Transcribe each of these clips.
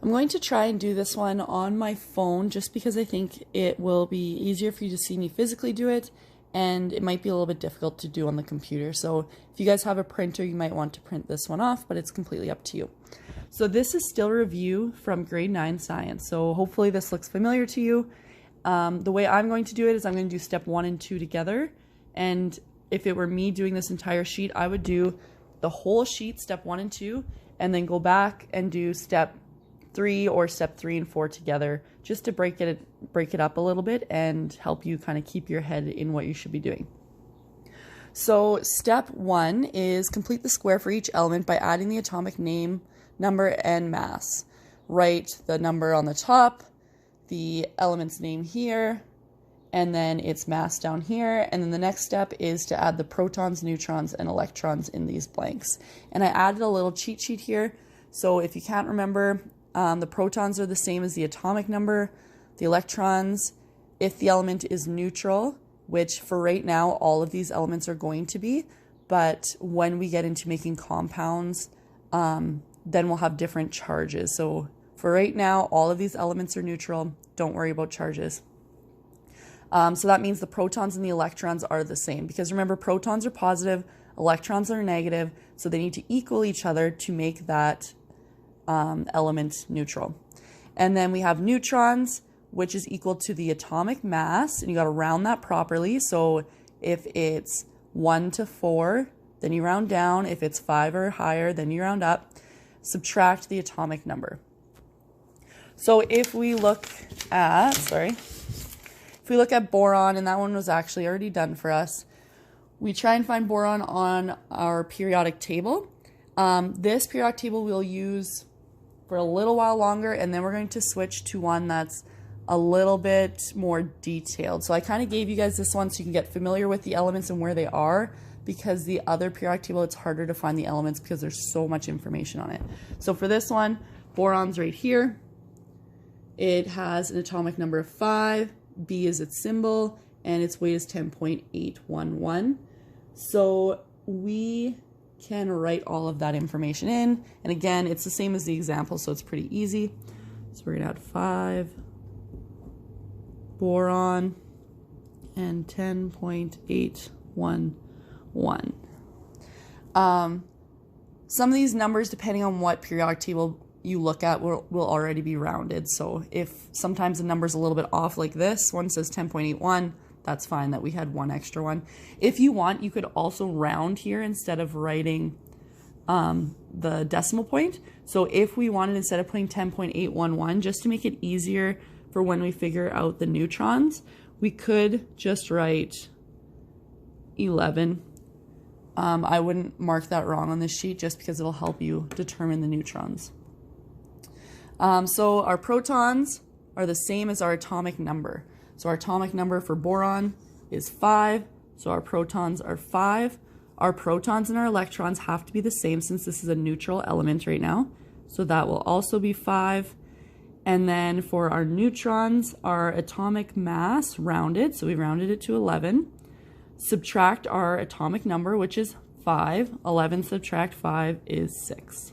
I'm going to try and do this one on my phone just because I think it will be easier for you to see me physically do it, and it might be a little bit difficult to do on the computer. So if you guys have a printer, you might want to print this one off, but it's completely up to you. So this is still a review from grade 9 science. So hopefully this looks familiar to you. The way I'm going to do it is I'm going to do step 1 and 2 together. And if it were me doing this entire sheet, I would do the whole sheet, step 1 and 2, and then go back and do step 3 or step 3 and 4 together, just to break it up a little bit and help you kind of keep your head in what you should be doing. So step 1 is complete the square for each element by adding the atomic name, number, and mass. Write the number on the top, the element's name here, and then its mass down here. And then the next step is to add the protons, neutrons, and electrons in these blanks. And I added a little cheat sheet here. So if you can't remember, the protons are the same as the atomic number. The electrons, if the element is neutral, which for right now, all of these elements are going to be, but when we get into making compounds, then we'll have different charges. So for right now, all of these elements are neutral. Don't worry about charges. So that means the protons and the electrons are the same, because remember, protons are positive, electrons are negative, so they need to equal each other to make that element neutral. And then we have neutrons, which is equal to the atomic mass, and you got to round that properly. So if it's 1 to 4, then you round down. If it's 5 or higher, then you round up. Subtract the atomic number. So if we look at, boron, and that one was actually already done for us, we try and find boron on our periodic table. This periodic table we'll use for a little while longer, and then we're going to switch to one that's a little bit more detailed. So I kind of gave you guys this one so you can get familiar with the elements and where they are, because the other periodic table, it's harder to find the elements because there's so much information on it. So for this one, boron's right here. It has an atomic number of 5, B is its symbol, and its weight is 10.811. So we can write all of that information in. And again, it's the same as the example, so it's pretty easy. So we're gonna add 5, boron, and 10.811. Some of these numbers, depending on what periodic table you look at, will already be rounded. So if sometimes the number's a little bit off like this, one says 10.81, that's fine that we had one extra one. If you want, you could also round here instead of writing the decimal point. So if we wanted, instead of putting 10.811, just to make it easier for when we figure out the neutrons, we could just write 11. I wouldn't mark that wrong on this sheet just because it'll help you determine the neutrons. So our protons are the same as our atomic number. So our atomic number for boron is 5, so our protons are 5. Our protons and our electrons have to be the same since this is a neutral element right now. So that will also be 5. And then for our neutrons, our atomic mass rounded, so we rounded it to 11. Subtract our atomic number, which is 5. 11 subtract 5 is 6.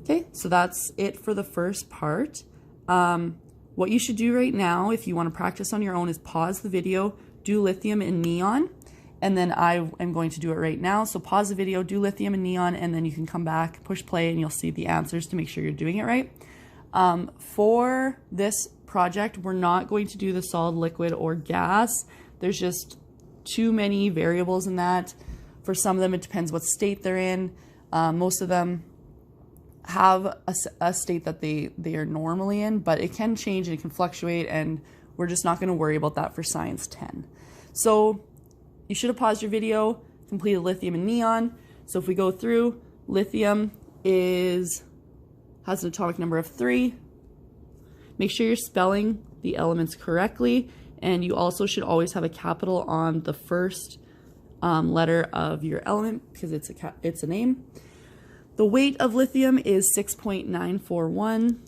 Okay, so that's it for the first part. What you should do right now, if you want to practice on your own, is pause the video, do lithium and neon, and then I am going to do it right now. So pause the video, do lithium and neon, and then you can come back, push play, and you'll see the answers to make sure you're doing it right. For this project, we're not going to do the solid, liquid, or gas. There's just too many variables in that. For some of them, it depends what state they're in. Most of them have a state that they are normally in, but it can change and it can fluctuate, and we're just not going to worry about that for Science 10. So you should have paused your video, completed lithium and neon. So if we go through, lithium has an atomic number of 3. Make sure you're spelling the elements correctly, and you also should always have a capital on the first letter of your element because it's a name. The weight of lithium is 6.941.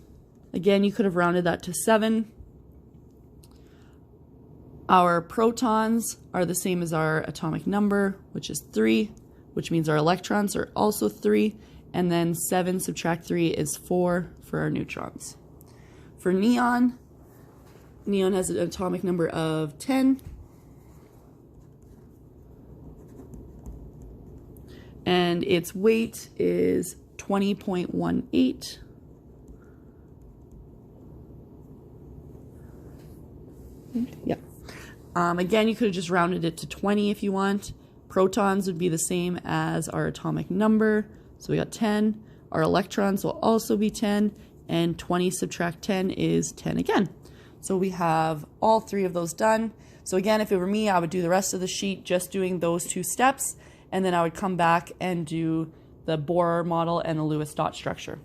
Again, you could have rounded that to 7. Our protons are the same as our atomic number, which is 3, which means our electrons are also 3. and then 7 subtract 3 is 4 for our neutrons. For neon, neon has an atomic number of 10. And its weight is 20.18. Yeah. Again, you could have just rounded it to 20 if you want. Protons would be the same as our atomic number. So we got 10. Our electrons will also be 10. And 20 subtract 10 is 10 again. So we have all 3 of those done. So again, if it were me, I would do the rest of the sheet just doing those 2 steps. And then I would come back and do the Bohr model and the Lewis dot structure.